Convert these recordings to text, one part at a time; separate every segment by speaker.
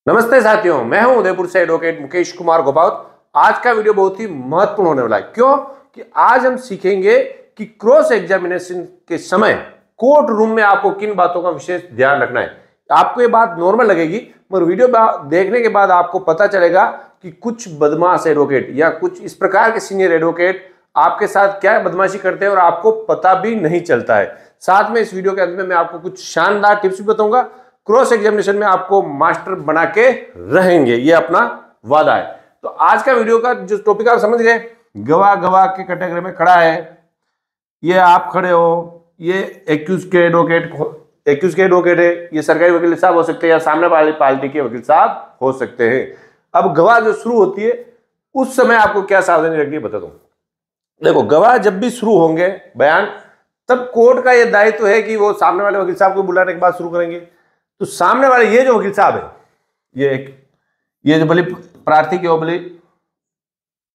Speaker 1: नमस्ते साथियों, मैं हूं उदयपुर से एडवोकेट मुकेश कुमार गोपावत। आज का वीडियो बहुत ही महत्वपूर्ण होने वाला है। क्यों कि आज हम सीखेंगे कि क्रॉस एग्जामिनेशन के समय कोर्ट रूम में आपको किन बातों का विशेष ध्यान रखना है। आपको ये बात नॉर्मल लगेगी, मगर वीडियो देखने के बाद आपको पता चलेगा कि कुछ बदमाश एडवोकेट या कुछ इस प्रकार के सीनियर एडवोकेट आपके साथ क्या बदमाशी करते हैं और आपको पता भी नहीं चलता है। साथ में इस वीडियो के अंत में मैं आपको कुछ शानदार टिप्स भी बताऊंगा। क्रॉस एग्जामिनेशन में आपको मास्टर बना के रहेंगे, ये अपना वादा है। तो आज का वीडियो का जो टॉपिक आप समझ गए, गवाह के कैटेगरी में खड़ा है, ये आप खड़े हो, ये एक्यूज के एडवोकेट है, ये सरकारी वकील साहब हो सकते हैं या सामने वाली पार्टी के वकील साहब हो सकते हैं। अब गवाह जो शुरू होती है उस समय आपको क्या सावधानी रखनी है बता दूं। देखो, गवाह जब भी शुरू होंगे बयान, तब कोर्ट का यह दायित्व है कि वो सामने वाले वकील साहब को बुलाने के बाद शुरू करेंगे। तो सामने वाले ये जो वकील साहब है, ये जो भले प्रार्थी के हो भले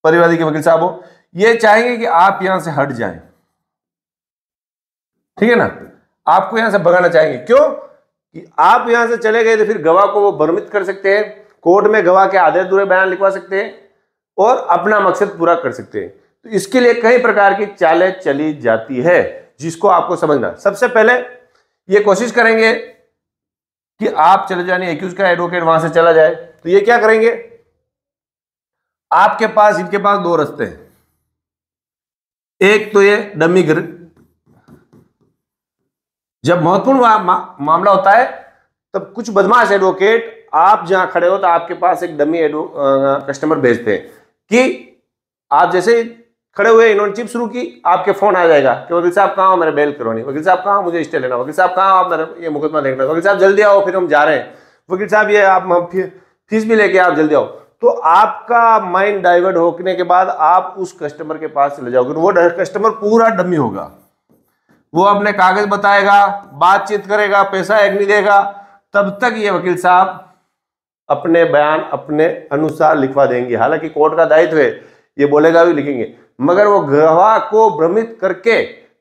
Speaker 1: परिवादी के वकील साहब हो, ये चाहेंगे कि आप यहां से हट जाएं, ठीक है ना। आपको यहां से भगाना चाहेंगे। क्यों कि आप यहां से चले गए तो फिर गवाह को वो भ्रमित कर सकते हैं, कोर्ट में गवाह के आधे अधूरे बयान लिखवा सकते हैं और अपना मकसद पूरा कर सकते हैं। तो इसके लिए कई प्रकार की चालें चली जाती है, जिसको आपको समझना। सबसे पहले ये कोशिश करेंगे कि आप चले जाने, एक्यूज का एडवोकेट वहां से चला जाए। तो ये क्या करेंगे, आपके पास इनके पास दो रास्ते हैं। एक तो ये डमी जब महत्वपूर्ण मामला होता है तब कुछ बदमाश एडवोकेट आप जहां खड़े हो तो आपके पास एक डमी कस्टमर भेजते हैं कि आप जैसे खड़े हुए, इन्होंने चिप शुरू की, आपके फोन आ जाएगा कि वकील साहब कहाँ हो, मेरे बेल करवानी, वकील साहब कहाँ हो, मुझे स्टे लेना, वकील साहब कहाँ हो, आप मेरा ये मुकदमा देखना, वकील साहब जल्दी आओ, फिर हम जा रहे हैं, वकील साहब ये आप फीस भी लेके आप जल्दी आओ। तो आपका माइंड डाइवर्ट होने के बाद आप उस कस्टमर के पास चले जाओगे। वो कस्टमर पूरा डमी होगा, वो अपने कागज बताएगा, बातचीत करेगा, पैसा एक नहीं देगा। तब तक ये वकील साहब अपने बयान अपने अनुसार लिखवा देंगे। हालांकि कोर्ट का दायित्व है, ये बोलेगा भी लिखेंगे, मगर वो गवाह को भ्रमित करके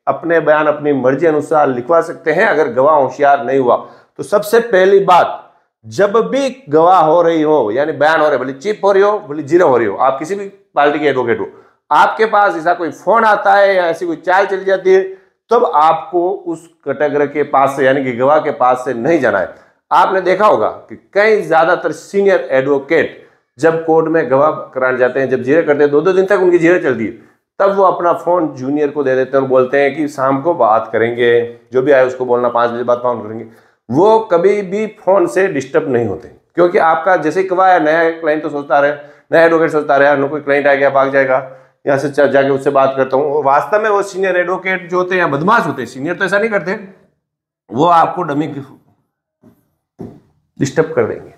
Speaker 1: अपने बयान अपनी मर्जी अनुसार लिखवा सकते हैं अगर गवाह होशियार नहीं हुआ। तो सबसे पहली बात, जब भी गवाह हो रही हो, यानी बयान हो रहे, भले चिप हो रही हो, भले जीरो हो रही हो, आप किसी भी पार्टी के एडवोकेट हो, आपके पास ऐसा कोई फोन आता है या ऐसी कोई चाल चली जाती है, तब आपको उस कैटेगरी के पास से, यानी कि गवाह के पास से नहीं जाना है। आपने देखा होगा कि कई ज्यादातर सीनियर एडवोकेट जब कोर्ट में गवाह कराने जाते हैं, जब जीरे करते हैं, 2-2 दिन तक उनकी जीरे चलती है, तब वो अपना फोन जूनियर को दे देते हैं और बोलते हैं कि शाम को बात करेंगे, जो भी आए उसको बोलना, 5 बजे बाद फोन करेंगे। वो कभी भी फोन से डिस्टर्ब नहीं होते, क्योंकि आपका जैसे ही गवाह है, नया क्लाइंट तो सोचता रहे, नया एडवोकेट सोचता रहे कोई क्लाइंट आ गया, भाग जाएगा, यहाँ से जाके उससे बात करता हूँ। वास्तव में वो सीनियर एडवोकेट जो होते हैं या बदमाश होते हैं, सीनियर तो ऐसा नहीं करते, वो आपको डमी डिस्टर्ब कर देंगे।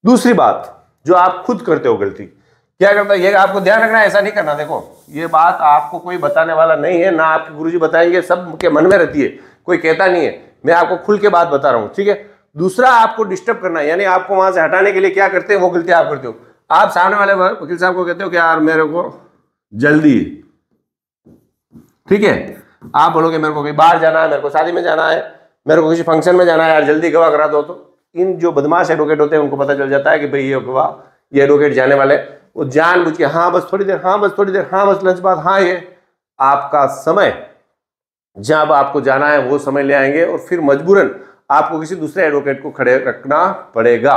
Speaker 1: दूसरी बात जो आप खुद करते हो गलती, क्या करता है, ये आपको ध्यान रखना है, ऐसा नहीं करना। देखो, ये बात आपको कोई बताने वाला नहीं है, ना आपके गुरुजी बताएंगे, सबके मन में रहती है, कोई कहता नहीं है, मैं आपको खुल के बात बता रहा हूं, ठीक है। दूसरा, आपको डिस्टर्ब करना है, यानी आपको वहां से हटाने के लिए क्या करते हैं, वो गलती आप करते हो। आप सामने वाले वकील साहब को कहते हो कि यार मेरे को जल्दी, ठीक है, आप बोलोगे मेरे को कहीं बाहर जाना है, मेरे को शादी में जाना है, मेरे को किसी फंक्शन में जाना है, यार जल्दी गवाह करा दो। तो इन जो बदमाश एडवोकेट होते हैं उनको पता चल जाता है कि भाई ये गवाह, ये एडवोकेट जाने वाले, वो जानबूझ के हाँ बस थोड़ी देर, हाँ बस थोड़ी देर, हाँ बस लंच बाद, हाँ, ये आपका समय जब आपको जाना है वो समय ले आएंगे और फिर मजबूरन आपको किसी दूसरे एडवोकेट को खड़े रखना पड़ेगा।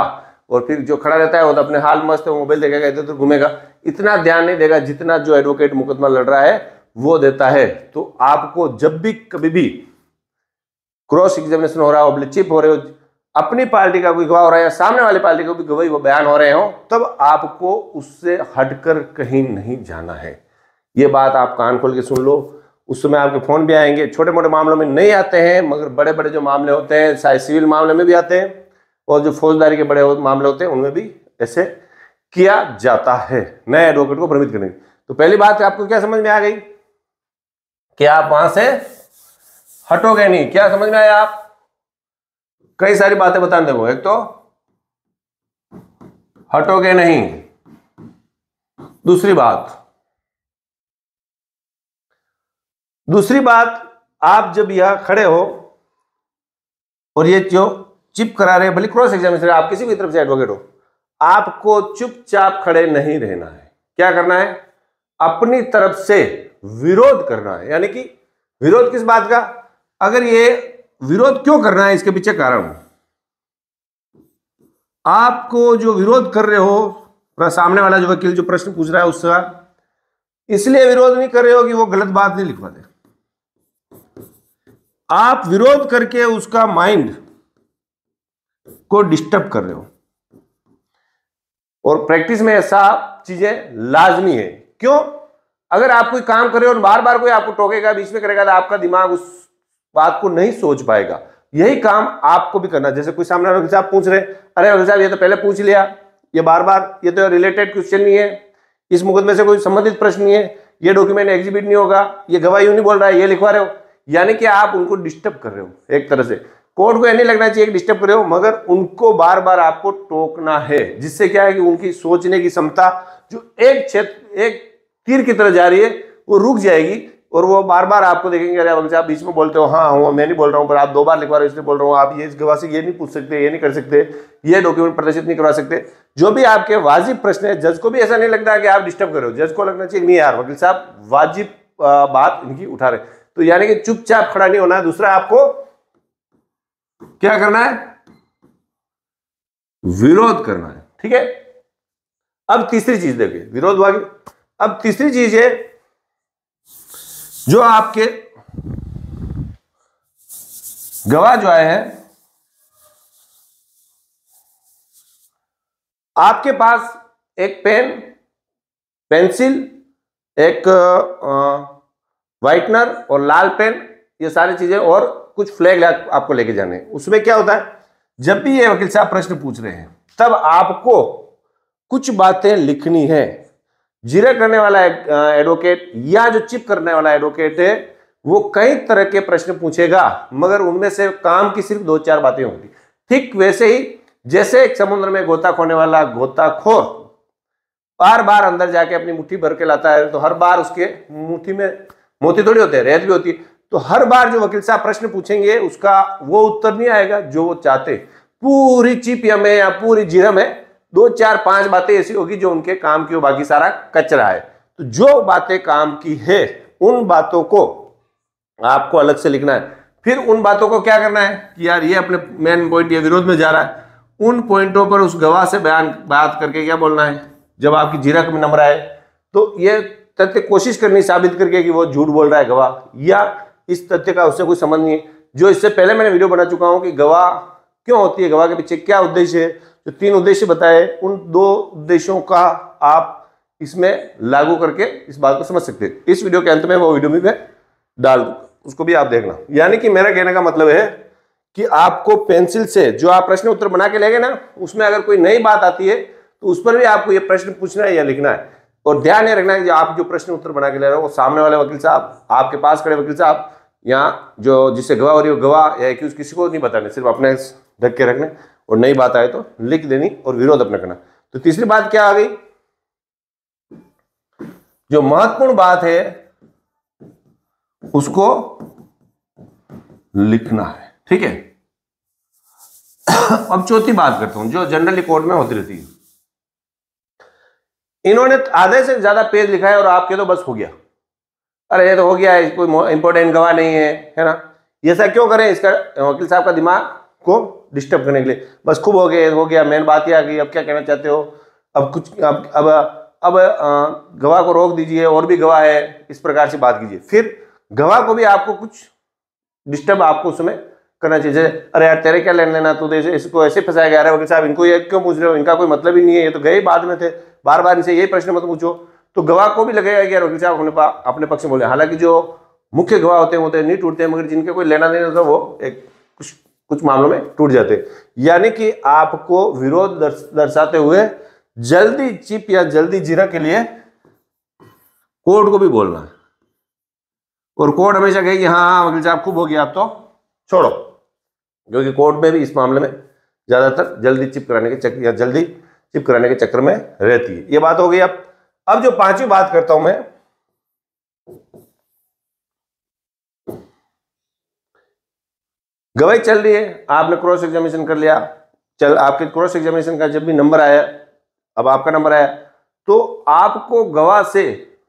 Speaker 1: और फिर जो खड़ा रहता है वो तो अपने हाल मस्त है, मोबाइल देखेगा, इधर उधर घूमेगा, इतना ध्यान नहीं देगा जितना जो एडवोकेट मुकदमा लड़ रहा है वो देता है। तो आपको जब भी कभी भी क्रॉस एग्जामिनेशन हो रहा हो, चिप हो रहे हो, अपनी पार्टी का कोई गवाह हो रहा है या सामने वाली पार्टी को भी गवाही वो बयान हो रहे हो, तब आपको उससे हटकर कहीं नहीं जाना है। ये बात आप कान खोल के सुन लो। उस समय आपके फोन भी आएंगे, छोटे मोटे मामलों में नहीं आते हैं, मगर बड़े बड़े जो मामले होते हैं, चाहे सिविल मामले में भी आते हैं और जो फौजदारी के बड़े मामले होते हैं उनमें भी ऐसे किया जाता है, नए एडवोकेट को भ्रमित करने की। तो पहली बात आपको क्या समझ में आ गई कि आप वहां से हटोगे नहीं। क्या समझ में आया? आप कई सारी बातें बताने देंगे। एक तो हटोगे नहीं, दूसरी बात आप जब यहां खड़े हो और ये जो चिप करा रहे हैं, भले क्रॉस एग्जामिनेशन आप किसी भी तरफ से एडवोकेट हो, आपको चुपचाप खड़े नहीं रहना है। क्या करना है? अपनी तरफ से विरोध करना है। यानी कि विरोध किस बात का? अगर ये विरोध क्यों करना है, इसके पीछे कारण आपको जो विरोध कर रहे हो, सामने वाला जो वकील जो प्रश्न पूछ रहा है उसका इसलिए विरोध नहीं कर रहे हो कि वो गलत बात नहीं लिखवा दे, आप विरोध करके उसका माइंड को डिस्टर्ब कर रहे हो। और प्रैक्टिस में ऐसा चीजें लाजमी है। क्यों? अगर आप कोई काम कर रहे हो और बार बार कोई आपको टोकेगा, बीच में करेगा, तो आपका दिमाग उस बात को नहीं सोच पाएगा। यही काम आपको भी करना। जैसे कोई सामने वकील साहब पूछ रहे, अरे वकील साहब ये तो पहले पूछ लिया, ये बार बार, ये तो रिलेटेड क्वेश्चन नहीं है, इस मुकदमे से कोई संबंधित प्रश्न नहीं है, ये डॉक्यूमेंट एग्जिबिट नहीं होगा, ये गवाह यूं नहीं बोल रहा है, ये लिखवा रहे हो। यानी कि आप उनको डिस्टर्ब कर रहे हो एक तरह से। कोर्ट को ये नहीं लगना चाहिए कि डिस्टर्ब कर रहे हो, मगर उनको बार बार आपको टोकना है, जिससे क्या है कि उनकी सोचने की क्षमता जो एक तीर की तरह जा रही है वो रुक जाएगी, और वो बार बार आपको देखेंगे, अरे वकील साहब बीच में बोलते हो, हाँ मैं नहीं बोल रहा हूँ, पर आप 2 बार लिखवा रहे हो इसलिए बोल रहा हूँ, आप ये इस गवाह से ये नहीं पूछ सकते, ये नहीं कर सकते, ये डॉक्यूमेंट प्रदर्शित नहीं करवा सकते। जो भी आपके वाजिब प्रश्न है, जज को भी ऐसा नहीं लगता कि आप डिस्टर्ब कर रहे हो, जज को लगना चाहिए नहीं यार वकील साहब वाजिब बात इनकी उठा रहे। तो यानी कि चुपचाप खड़ा नहीं होना है। दूसरा, आपको क्या करना है? विरोध करना है। ठीक है। अब तीसरी चीज देखिए, विरोध वाली। अब तीसरी चीज है जो आपके गवाह जो आए हैं, आपके पास एक पेन, पेंसिल, एक व्हाइटनर और लाल पेन, ये सारी चीजें, और कुछ फ्लैग आपको लेके जाने हैं। उसमें क्या होता है, जब भी ये वकील साहब प्रश्न पूछ रहे हैं तब आपको कुछ बातें लिखनी है। जिरह करने वाला एडवोकेट या जो चिप करने वाला एडवोकेट है वो कई तरह के प्रश्न पूछेगा, मगर उनमें से काम की सिर्फ 2-4 बातें होंगी। ठीक वैसे ही जैसे एक समुद्र में गोता खोने वाला गोताखोर बार बार अंदर जाके अपनी मुट्ठी भर के लाता है, तो हर बार उसके मुट्ठी में मोती थोड़ी होते हैं, रेत भी होती है। तो हर बार जो वकील साहब प्रश्न पूछेंगे उसका वो उत्तर नहीं आएगा जो वो चाहते। पूरी चिप में या पूरी जिरह में 2-4-5 बातें ऐसी होगी जो उनके काम की हो, बाकी सारा कचरा है। तो जो बातें काम की है उन बातों को आपको अलग से लिखना है। फिर उन बातों को क्या करना है कि यार ये अपने मेन पॉइंट, ये विरोध में जा रहा है, उन पॉइंटों पर उस गवाह से बात करके क्या बोलना है। जब आपकी जिरह में नंबर आए तो ये तथ्य कोशिश करनी साबित करके कि वो झूठ बोल रहा है गवाह, या इस तथ्य का उससे कोई संबंध नहीं है। जो इससे पहले मैंने वीडियो बना चुका हूं कि गवाह क्यों होती है, गवाह के पीछे क्या उद्देश्य है, जो 3 उद्देश्य बताए, उन 2 उद्देश्यों का आप इसमें लागू करके इस बात को समझ सकते हैं। इस वीडियो के अंत में वो वीडियो भी मैं डाल दूंगा, उसको भी आप देखना। यानी कि मेरा कहने का मतलब है कि आपको पेंसिल से जो आप प्रश्न उत्तर बना के लेंगे ना, उसमें अगर कोई नई बात आती है तो उस पर भी आपको ये प्रश्न पूछना है या लिखना है। और ध्यान ये रखना है कि आप जो प्रश्न उत्तर बना के ले रहे हो वो सामने वाले वकील साहब, आपके पास खड़े वकील साहब, या जो जिससे गवाह हो रही हो गवाह या एक्यूज, किसी को नहीं बताने, सिर्फ अपने ढक के रखने, और नई बात आए तो लिख देनी और विरोध अपना करना। तो तीसरी बात क्या आ गई, जो महत्वपूर्ण बात है उसको लिखना है। ठीक है। अब चौथी बात करता हूं जो जनरली कोर्ट में होती रहती है। इन्होंने आधे से ज्यादा पेज लिखा है और आपके तो बस हो गया, अरे ये तो हो गया, कोई इंपॉर्टेंट गवाह नहीं है ना। ये सब क्यों करें? इसका वकील साहब का दिमाग को डिस्टर्ब करने के लिए। बस खूब हो गया, मेन बात ही आ गई, अब क्या कहना चाहते हो, अब कुछ अब गवाह को रोक दीजिए, और भी गवाह है, इस प्रकार से बात कीजिए। फिर गवाह को भी आपको कुछ डिस्टर्ब आपको उसमें करना चाहिए। अरे यार तेरे क्या लेना देना, तू इसको ऐसे फंसाएगा, अरे वकील साहब इनको ये क्यों पूछ रहे हो, इनका कोई मतलब ही नहीं है, ये तो गए बाद में थे, बार बार इनसे यही प्रश्न मत पूछो। तो गवाह को भी लगेगा कि यार वकील साहब अपने पक्ष में बोले। हालांकि जो मुख्य गवाह होते हैं वो तो नहीं टूटते, मगर जिनके कोई लेना देना होता है वो एक कुछ मामलों में टूट जाते हैं। यानी कि आपको विरोध दर्शाते हुए जल्दी चिप या जल्दी जिरह के लिए कोर्ट को भी बोलना है, और कोर्ट हमेशा कहे कि हाँ वकील साहब खूब हो गया, आप तो छोड़ो, क्योंकि कोर्ट में भी इस मामले में ज्यादातर जल्दी चिप कराने के चक्कर या जल्दी चिप कराने के चक्कर में रहती है। ये बात हो गई। अब जो 5वीं बात करता हूं मैं, गवाही चल रही है, आपने क्रॉस एग्जामिनेशन कर लिया, चल आपके क्रॉस एग्जामिनेशन का जब भी नंबर आया, अब आपका नंबर आया, तो आपको गवाह से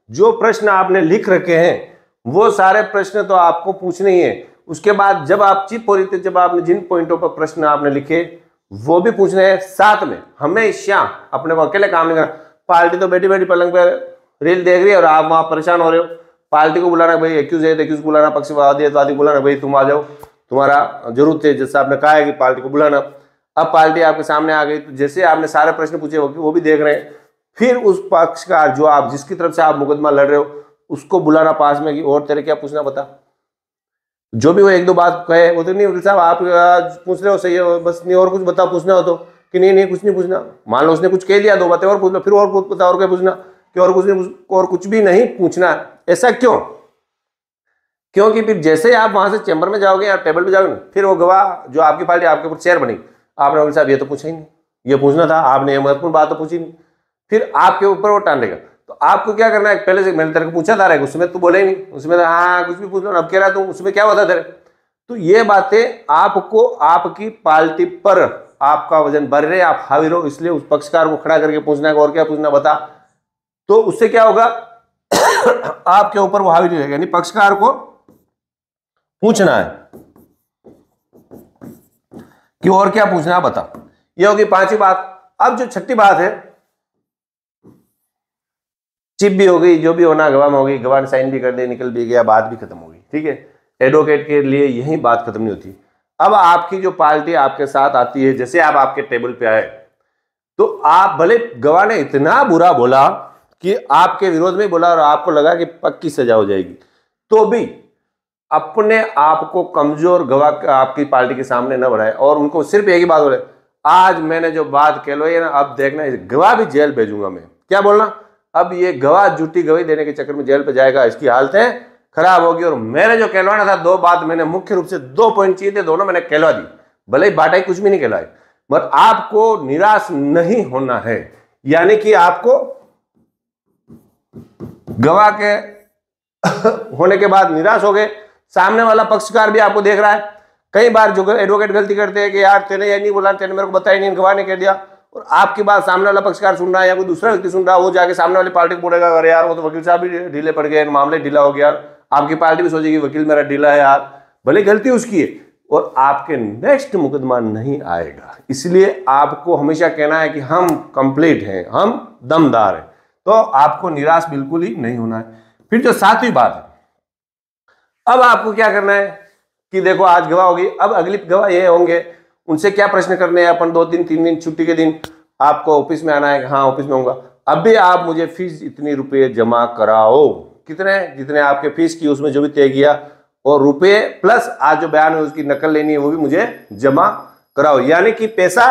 Speaker 1: जो प्रश्न आपने लिख रखे हैं वो सारे प्रश्न तो आपको पूछने ही है। उसके बाद जब आप चिप हो रही थी, जब आपने जिन पॉइंटों पर प्रश्न आपने लिखे वो भी पूछने हैं। साथ में हमेशा अपने को अकेले काम नहीं करना। पार्टी तो बैठी बैठी पलंग पर रील देख रही है और आप वहां परेशान हो रहे हो। पार्टी को बुलाना, भाई एक्यूज है तो एक्यूज बुलाना, पक्षवादी है तो वादी बुलाना, भाई तुम आ जाओ, तुम्हारा जरूरत है, जैसे आपने कहा है कि पार्टी को बुलाना। अब पार्टी आपके सामने आ गई, तो जैसे आपने सारे प्रश्न पूछे वो भी देख रहे हैं, फिर उस पक्षकार जो आप जिसकी तरफ से आप मुकदमा लड़ रहे हो उसको बुलाना पास में कि और तेरे क्या पूछना बता। जो भी वो एक दो बात कहे वो तो नहीं, वकील साहब आप पूछ रहे हो सही है बस, नहीं और कुछ बता पूछना हो तो, कि नहीं नहीं कुछ नहीं पूछना। मान लो उसने कुछ कह दिया, दो बातें और पूछ लो, फिर और कुछ बता और क्या पूछना, कि और कुछ नहीं, और कुछ भी नहीं पूछना। ऐसा क्यों? क्योंकि फिर जैसे आप वहां से चैम्बर में जाओगे या टेबल पे जाओगे, फिर वो गवाह जो आपकी पार्टी आपके ऊपर चेयर बनी, आपने वकील साहब ये तो पूछा ही नहीं, ये पूछना था आपने, ये महत्वपूर्ण बात तो पूछी नहीं, फिर आपके ऊपर वो टालेगा। तो आपको क्या करना है, पहले से मैंने तेरे को पूछा था, उसमें तू बोले ही नहीं, उसमें हाँ कुछ भी पूछ लो, अब कह रहा तू उसमें क्या होता तेरे। तो ये बातें आपको आपकी पार्टी पर आपका वजन बढ़ रहे, आप हावी रहो, इसलिए उस पक्षकार को खड़ा करके पूछना है और क्या पूछना बता। तो उससे क्या होगा आपके ऊपर वो हावी नहीं रहेगा, यानी पक्षकार को पूछना है कि और क्या पूछना बता। ये होगी पांचवी बात। अब जो छठी बात है, चिप भी हो गई, जो भी होना गवाह में हो गई, गवाह ने साइन भी कर दिया, निकल भी गया, बात भी खत्म हो गई, ठीक है। एडवोकेट के लिए यही बात खत्म नहीं होती। अब आपकी जो पार्टी आपके साथ आती है, जैसे आप आपके टेबल पे आए, तो आप भले गवाह ने इतना बुरा बोला कि आपके विरोध में बोला और आपको लगा कि पक्की सजा हो जाएगी, तो भी अपने आप को कमजोर गवाह आपकी पार्टी के सामने न बढ़ाए और उनको सिर्फ एक ही बात बोले, आज मैंने जो बात कह लो ये ना, अब देखना गवाह भी जेल भेजूंगा मैं। क्या बोलना, अब ये गवाह झूठी गवाही देने के चक्कर में जेल पे जाएगा, इसकी हालतें खराब होगी। और मैंने जो कहलवाना था, दो बात मैंने मुख्य रूप से 2 पॉइंट चाहिए थे, दोनों मैंने कहलवा दी, भले ही बाटा ही कुछ भी नहीं कहलाए, मगर आपको निराश नहीं होना है। यानी कि आपको गवाह के होने के बाद निराश हो गए, सामने वाला पक्षकार भी आपको देख रहा है। कई बार जो एडवोकेट गलती करते हैं कि यार तेने ये नहीं बोला, तेने मेरे को बताया नहीं, गवाह ने कह दिया, और आपकी बात सामने वाला पक्षकार सुन रहा है या कोई दूसरा व्यक्ति सुन रहा है, वो जाके सामने वाली पार्टी को बोलेगा अरे यार वो तो वकील साहब भी ढीले पड़ गए, मामले ढीला हो गया। आपकी पार्टी भी सोचेगी वकील मेरा ढीला है यार, भले गलती उसकी है, और आपके नेक्स्ट मुकदमा नहीं आएगा। इसलिए आपको हमेशा कहना है कि हम कंप्लीट हैं, हम दमदार हैं। तो आपको निराश बिल्कुल ही नहीं होना है। फिर जो 7वीं बात है, अब आपको क्या करना है कि देखो आज गवाह होगी, अब अगली गवाह ये होंगे, उनसे क्या प्रश्न करने हैं अपन, 2 दिन 3 दिन छुट्टी के दिन आपको ऑफिस में आना है, हाँ ऑफिस में होऊंगा, अब भी आप मुझे फीस इतनी रुपये जमा कराओ, कितने जितने आपके फीस की उसमें जो भी तय किया, और रुपये प्लस आज जो बयान है उसकी नकल लेनी है वो भी मुझे जमा कराओ। यानी कि पैसा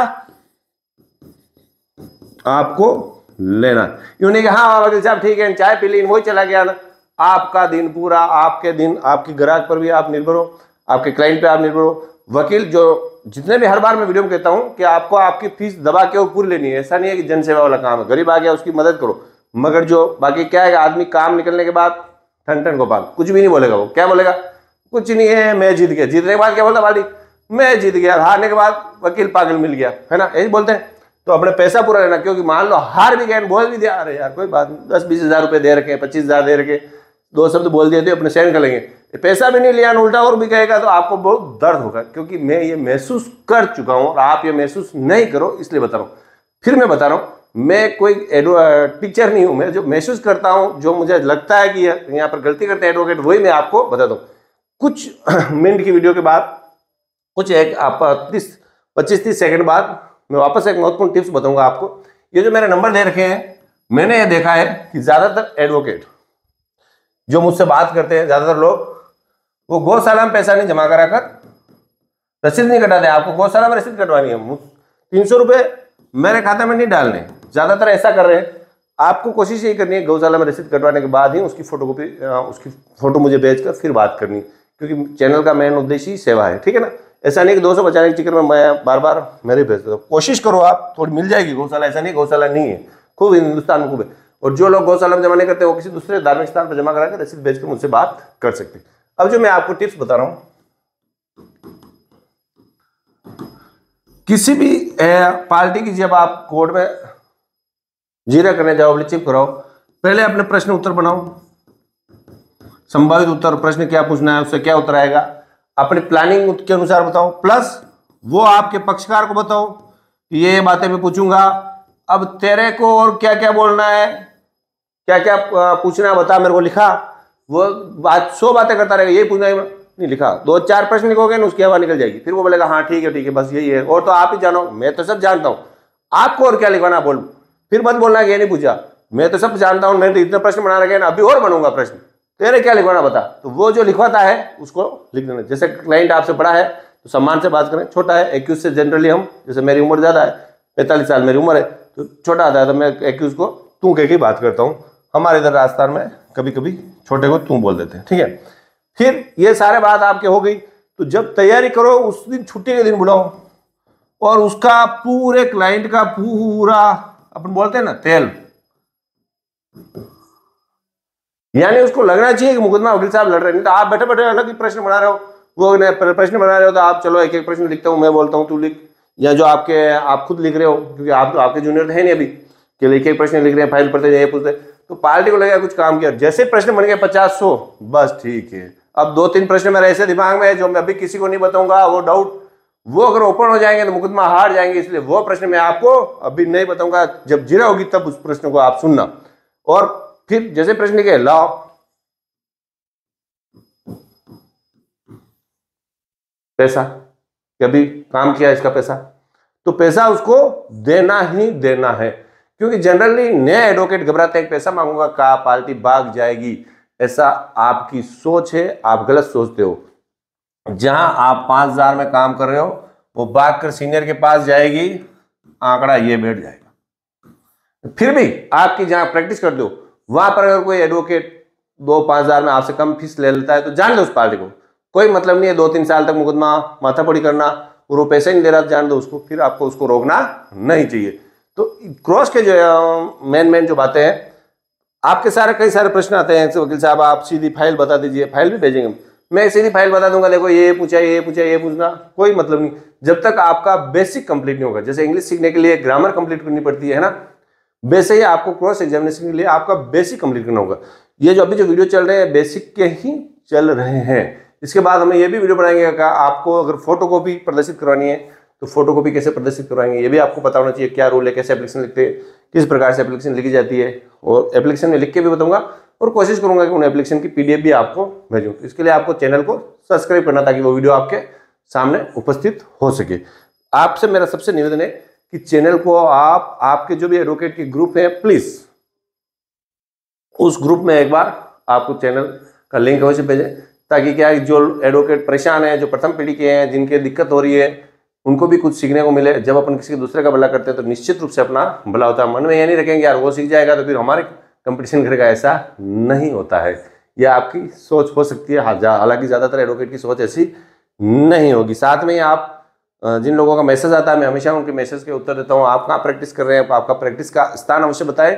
Speaker 1: आपको लेना, यूं नहीं कि हाँ वकील साहब ठीक है चाय पी ली वही चला गया ना। आपका दिन पूरा, आपके दिन आपकी ग्राहक पर भी आप निर्भर हो, आपके क्लाइंट पे आप निर्भर हो। वकील जो जितने भी हर बार मैं वीडियो में कहता हूं कि आपको आपकी फीस दबा के पूरी लेनी है, ऐसा नहीं है कि जनसेवा वाला काम है, गरीब आ गया उसकी मदद करो, मगर जो बाकी क्या है, आदमी काम निकलने के बाद ठन ठन गोपाल कुछ भी नहीं बोलेगा। वो क्या बोलेगा, कुछ नहीं है मैं जीत गया, जीतने के बाद क्या बोलता मालिक मैं जीत गया, हारने के बाद वकील पागल मिल गया, है ना, यही बोलते हैं। तो अपने पैसा पूरा लेना, क्योंकि मान लो हार भी गए, बोल भी दिया अरे यार कोई बात नहीं, 10-20 हज़ार रुपये दे रखे, 25 हज़ार दे रखे, 2 शब्द बोल दिए तो अपने सहन कर लेंगे, पैसा भी नहीं लिया उल्टा और भी कहेगा तो आपको बहुत दर्द होगा। क्योंकि मैं ये महसूस कर चुका हूं और आप ये महसूस नहीं करो, इसलिए बता रहा हूं। फिर मैं बता रहा हूं, मैं कोई टीचर नहीं हूं, मैं जो महसूस करता हूं, जो मुझे लगता है कि यहाँ पर गलती करते हैं एडवोकेट, वही मैं आपको बता दूं। कुछ मिनट की वीडियो के बाद, कुछ एक 25-30 सेकंड बाद मैं वापस एक महत्वपूर्ण टिप्स बताऊंगा आपको। ये जो मेरे नंबर दे रखे हैं, मैंने ये देखा है कि ज्यादातर एडवोकेट जो मुझसे बात करते हैं, ज्यादातर लोग वो गौशाला में पैसा नहीं जमा करा कर रसीद नहीं कटाते। आपको गौशाला में रसीद कटवानी है, 300 रुपये मेरे खाते में नहीं डालने, ज्यादातर ऐसा कर रहे हैं। आपको कोशिश यही करनी है गौशाला में रसीद कटवाने के बाद ही उसकी फोटोकॉपी, उसकी फोटो मुझे भेजकर फिर बात करनी, क्योंकि चैनल का मेन उद्देश्य ही सेवा है, ठीक है ना। ऐसा नहीं कि 200 बचाने के चक्कर में मैं बार बार मेरे भेजता हूँ। कोशिश करो आप, थोड़ी मिल जाएगी गौशाला, ऐसा नहीं गौशाला नहीं है, खूब हिंदुस्तान में खूब है। और जो लोग गौशाला में जमा नहीं करते वो किसी दूसरे धार्मिक स्थान पर जमा करा के रसीद भेजकर मुझसे बात कर सकते हैं। अब जो मैं आपको टिप्स बता रहा हूँ, किसी भी पार्टी की जब आप कोर्ट में जीरा करने जाओ, ब्लीचिंग कराओ, पहले अपने प्रश्न उत्तर बनाओ, संभावित उत्तर, प्रश्न क्या पूछना है, उससे क्या उत्तर आएगा, अपनी प्लानिंग के अनुसार बताओ, प्लस वो आपके पक्षकार को बताओ कि ये बातें मैं पूछूंगा, अब तेरे को और क्या क्या बोलना है, क्या क्या पूछना है बता, मेरे को लिखा। वो बात 100 बातें करता रहेगा, ये पूछना है नहीं लिखा, 2-4 प्रश्न लिखोगे ना, उसकी हवा निकल जाएगी, फिर वो बोलेगा हाँ ठीक है बस यही है, और तो आप ही जानो, मैं तो सब जानता हूँ, आपको और क्या लिखवाना बोल। फिर मत बोलना कि ये नहीं पूछा, मैं तो सब जानता हूँ, मैंने तो इतने प्रश्न बना रखे ना, अभी और बनूंगा प्रश्न, तेरे क्या लिखवाना बता। तो वो जो लिखवाता है उसको लिख देना। जैसे क्लाइंट आपसे बड़ा है तो सम्मान से बात करें, छोटा है एक्यूज से जनरली हम, जैसे मेरी उम्र ज्यादा है, 45 साल मेरी उम्र है, तो छोटा आता है तो मैं एक्यूज को तू कह के बात करता हूँ। हमारे इधर राजस्थान में कभी कभी छोटे को तू बोल देते हैं, ठीक है। फिर ये सारे बात आपके हो गई, तो जब तैयारी करो उस दिन छुट्टी के दिन बुलाओ, और उसका पूरे क्लाइंट का पूरा अपन बोलते हैं ना तेल, यानी उसको लगना चाहिए कि मुकदमा वकील साहब लड़ रहे, नहीं तो आप बैठे बैठे अलग ही प्रश्न बना रहे हो, वो प्रश्न बना रहे हो तो आप चलो एक एक प्रश्न लिखता हूँ, मैं बोलता हूँ तू लिख, या जो आप खुद लिख रहे हो, क्योंकि आप तो आपके जूनियर तो है नहीं अभी कि एक एक प्रश्न लिख रहे हैं, फाइल पढ़ते ये पूछते, तो पार्टी को लगेगा कुछ काम किया। जैसे प्रश्न बन गए 50-100, बस ठीक है, अब 2-3 प्रश्न मेरे ऐसे दिमाग में है जो मैं अभी किसी को नहीं बताऊंगा, वो डाउट वो अगर ओपन हो जाएंगे तो मुकदमा हार जाएंगे, इसलिए वो प्रश्न मैं आपको अभी नहीं बताऊंगा, जब जीरा होगी तब उस प्रश्न को आप सुनना। और फिर जैसे प्रश्न लिखे लाओ, पैसा कभी काम किया इसका पैसा, तो पैसा उसको देना ही देना है, क्योंकि जनरली नए एडवोकेट घबराते हैं, पैसा मांगूंगा का पार्टी भाग जाएगी, ऐसा आपकी सोच है, आप गलत सोचते हो। जहां आप 5,000 में काम कर रहे हो, वो भाग कर सीनियर के पास जाएगी, आंकड़ा ये बैठ जाएगा। फिर भी आपकी जहां प्रैक्टिस कर दो, वहां पर अगर कोई एडवोकेट 2-5,000 में आपसे कम फीस ले लेता है तो जान दो उस पार्टी को, कोई मतलब नहीं है 2-3 साल तक मुकदमा माथापड़ी करना, और वो पैसे नहीं दे रहा जान दो उसको, फिर आपको उसको रोकना नहीं चाहिए। तो क्रॉस के जो मेन जो बातें हैं, आपके कई सारे प्रश्न आते हैं, वकील साहब आप सीधी फाइल बता दीजिए, फाइल भी भेजेंगे, मैं सीधी फाइल बता दूंगा, देखो ये पूछा ये पूछा ये पूछना, कोई मतलब नहीं जब तक आपका बेसिक कंप्लीट नहीं होगा। जैसे इंग्लिश सीखने के लिए ग्रामर कंप्लीट करनी पड़ती है ना, वैसे ही आपको क्रॉस एग्जामिनेशन के लिए आपका बेसिक कंप्लीट करना होगा। ये जो अभी जो वीडियो चल रहे हैं बेसिक के ही चल रहे हैं, इसके बाद हमें ये भी वीडियो बनाएंगे कि आपको अगर फोटोकॉपी प्रदर्शित करवानी है तो फोटोकॉपी कैसे प्रदर्शित करवाएंगे, ये भी आपको पता होना चाहिए, क्या रूल है, कैसे एप्लीकेशन लिखते हैं, किस प्रकार से एप्लीकेशन लिखी जाती है, और एप्लीकेशन में लिख के भी बताऊंगा, और कोशिश करूंगा कि उन एप्लीकेशन की पीडीएफ भी आपको भेजूं। इसके लिए आपको चैनल को सब्सक्राइब करना, ताकि वो वीडियो आपके सामने उपस्थित हो सके। आपसे मेरा सबसे निवेदन है कि चैनल को आपके जो भी एडवोकेट के ग्रुप है, प्लीज उस ग्रुप में एक बार आपको चैनल का लिंक अवश्य भेजें, ताकि क्या जो एडवोकेट परेशान है, जो प्रथम पीढ़ी के हैं, जिनके दिक्कत हो रही है, उनको भी कुछ सीखने को मिले। जब अपन किसी दूसरे का भला करते हैं तो निश्चित रूप से अपना भला होता है। मन में ये नहीं रखेंगे यार वो सीख जाएगा तो फिर हमारे कंपटीशन करेगा, ऐसा नहीं होता है। यह आपकी सोच हो सकती है, हालांकि ज्यादातर एडवोकेट की सोच ऐसी नहीं होगी। साथ में आप जिन लोगों का मैसेज आता है, मैं हमेशा उनके मैसेज के उत्तर देता हूँ। आप कहाँ प्रैक्टिस कर रहे हैं, आपका प्रैक्टिस का स्थान अवश्य बताएं,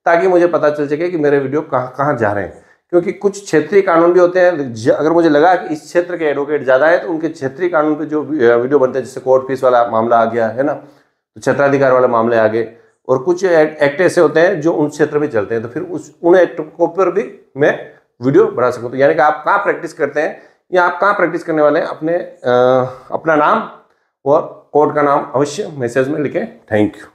Speaker 1: ताकि मुझे पता चल सके कि मेरे वीडियो कहाँ कहाँ जा रहे हैं। क्योंकि कुछ क्षेत्रीय कानून भी होते हैं, अगर मुझे लगा कि इस क्षेत्र के एडवोकेट ज्यादा है तो उनके क्षेत्रीय कानून पे जो वीडियो बनते हैं, जैसे कोर्ट फीस वाला मामला आ गया है ना, तो क्षेत्राधिकार वाले मामले आ गए, और कुछ एक्ट ऐसे होते हैं जो उन क्षेत्र में चलते हैं, तो फिर उन एक्ट को पर भी मैं वीडियो बना सकूँ। तो यानी कि आप कहाँ प्रैक्टिस करते हैं या आप कहाँ प्रैक्टिस करने वाले हैं, अपना नाम और कोर्ट का नाम अवश्य मैसेज में लिखें। Thank you.